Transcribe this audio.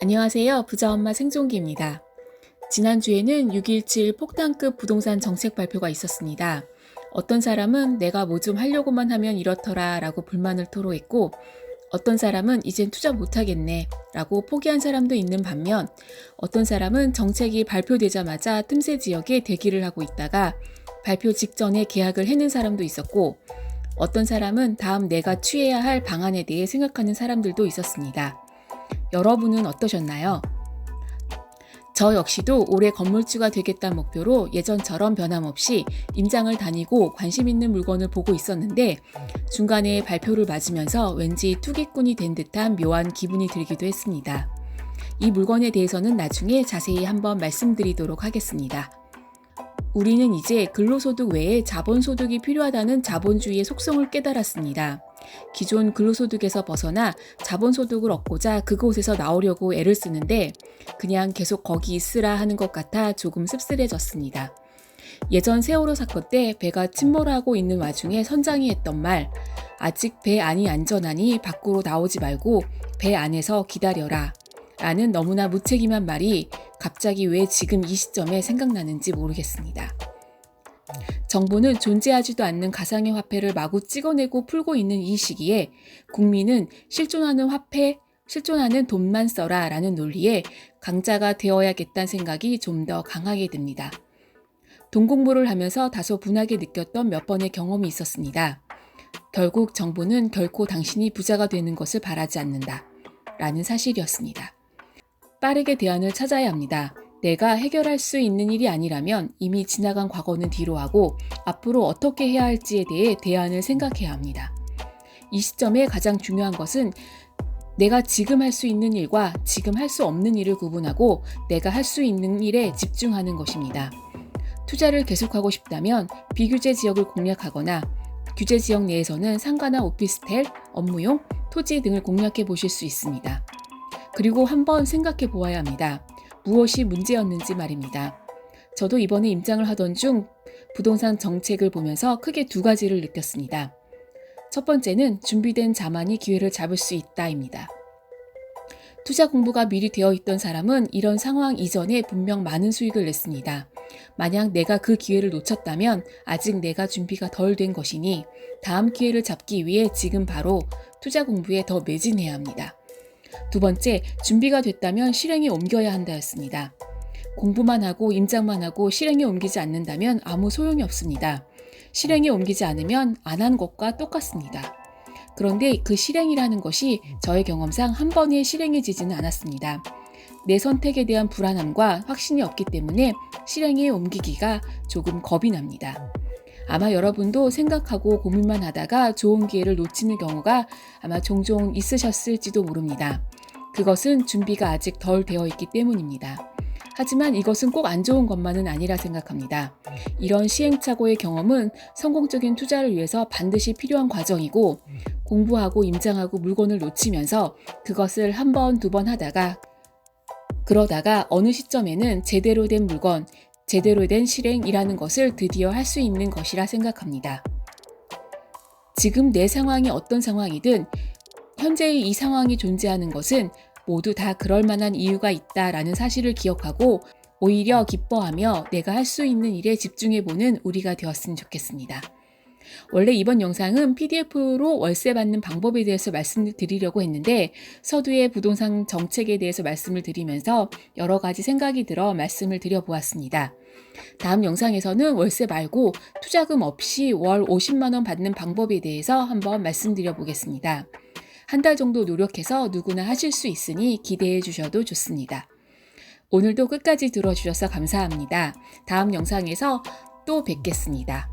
안녕하세요. 부자엄마 생존기입니다. 지난주에는 6.17 폭탄급 부동산 정책 발표가 있었습니다. 어떤 사람은 내가 뭐 좀 하려고만 하면 이렇더라 라고 불만을 토로했고, 어떤 사람은 이젠 투자 못하겠네 라고 포기한 사람도 있는 반면, 어떤 사람은 정책이 발표되자마자 틈새 지역에 대기를 하고 있다가 발표 직전에 계약을 해낸 사람도 있었고, 어떤 사람은 다음 내가 취해야 할 방안에 대해 생각하는 사람들도 있었습니다. 여러분은 어떠셨나요? 저 역시도 올해 건물주가 되겠다는 목표로 예전처럼 변함없이 임장을 다니고 관심 있는 물건을 보고 있었는데, 중간에 발표를 맞으면서 왠지 투기꾼이 된 듯한 묘한 기분이 들기도 했습니다. 이 물건에 대해서는 나중에 자세히 한번 말씀드리도록 하겠습니다. 우리는 이제 근로소득 외에 자본소득이 필요하다는 자본주의의 속성을 깨달았습니다. 기존 근로소득에서 벗어나 자본소득을 얻고자 그곳에서 나오려고 애를 쓰는데 그냥 계속 거기 있으라 하는 것 같아 조금 씁쓸해졌습니다. 예전 세월호 사건 때 배가 침몰하고 있는 와중에 선장이 했던 말, 아직 배 안이 안전하니 밖으로 나오지 말고 배 안에서 기다려라 라는 너무나 무책임한 말이 갑자기 왜 지금 이 시점에 생각나는지 모르겠습니다. 정부는 존재하지도 않는 가상의 화폐를 마구 찍어내고 풀고 있는 이 시기에 국민은 실존하는 돈만 써라 라는 논리에 강자가 되어야겠다는 생각이 좀 더 강하게 듭니다. 돈 공부를 하면서 다소 분하게 느꼈던 몇 번의 경험이 있었습니다. 결국 정부는 결코 당신이 부자가 되는 것을 바라지 않는다 라는 사실이었습니다. 빠르게 대안을 찾아야 합니다. 내가 해결할 수 있는 일이 아니라면 이미 지나간 과거는 뒤로 하고 앞으로 어떻게 해야 할지에 대해 대안을 생각해야 합니다. 이 시점에 가장 중요한 것은 내가 지금 할 수 있는 일과 지금 할 수 없는 일을 구분하고 내가 할 수 있는 일에 집중하는 것입니다. 투자를 계속하고 싶다면 비규제 지역을 공략하거나 규제 지역 내에서는 상가나 오피스텔, 업무용, 토지 등을 공략해 보실 수 있습니다. 그리고 한번 생각해 보아야 합니다. 무엇이 문제였는지 말입니다. 저도 이번에 임장을 하던 중 부동산 정책을 보면서 크게 두 가지를 느꼈습니다. 첫 번째는 준비된 자만이 기회를 잡을 수 있다입니다. 투자 공부가 미리 되어 있던 사람은 이런 상황 이전에 분명 많은 수익을 냈습니다. 만약 내가 그 기회를 놓쳤다면 아직 내가 준비가 덜 된 것이니 다음 기회를 잡기 위해 지금 바로 투자 공부에 더 매진해야 합니다. 두 번째, 준비가 됐다면 실행에 옮겨야 한다였습니다. 공부만 하고 임장만 하고 실행에 옮기지 않는다면 아무 소용이 없습니다. 실행에 옮기지 않으면 안 한 것과 똑같습니다. 그런데 그 실행이라는 것이 저의 경험상 한 번에 실행해지지는 않았습니다. 내 선택에 대한 불안함과 확신이 없기 때문에 실행에 옮기기가 조금 겁이 납니다. 아마 여러분도 생각하고 고민만 하다가 좋은 기회를 놓치는 경우가 아마 종종 있으셨을지도 모릅니다. 그것은 준비가 아직 덜 되어 있기 때문입니다. 하지만 이것은 꼭 안 좋은 것만은 아니라 생각합니다. 이런 시행착오의 경험은 성공적인 투자를 위해서 반드시 필요한 과정이고, 공부하고 임장하고 물건을 놓치면서 그것을 한 번, 두 번 하다가 그러다가 어느 시점에는 제대로 된 물건, 제대로 된 실행이라는 것을 드디어 할 수 있는 것이라 생각합니다. 지금 내 상황이 어떤 상황이든 현재의 이 상황이 존재하는 것은 모두 다 그럴 만한 이유가 있다라는 사실을 기억하고 오히려 기뻐하며 내가 할 수 있는 일에 집중해보는 우리가 되었으면 좋겠습니다. 원래 이번 영상은 PDF로 월세 받는 방법에 대해서 말씀을 드리려고 했는데 서두에 부동산 정책에 대해서 말씀을 드리면서 여러 가지 생각이 들어 말씀을 드려보았습니다. 다음 영상에서는 월세 말고 투자금 없이 월 50만 원 받는 방법에 대해서 한번 말씀드려 보겠습니다. 한 달 정도 노력해서 누구나 하실 수 있으니 기대해 주셔도 좋습니다. 오늘도 끝까지 들어주셔서 감사합니다. 다음 영상에서 또 뵙겠습니다.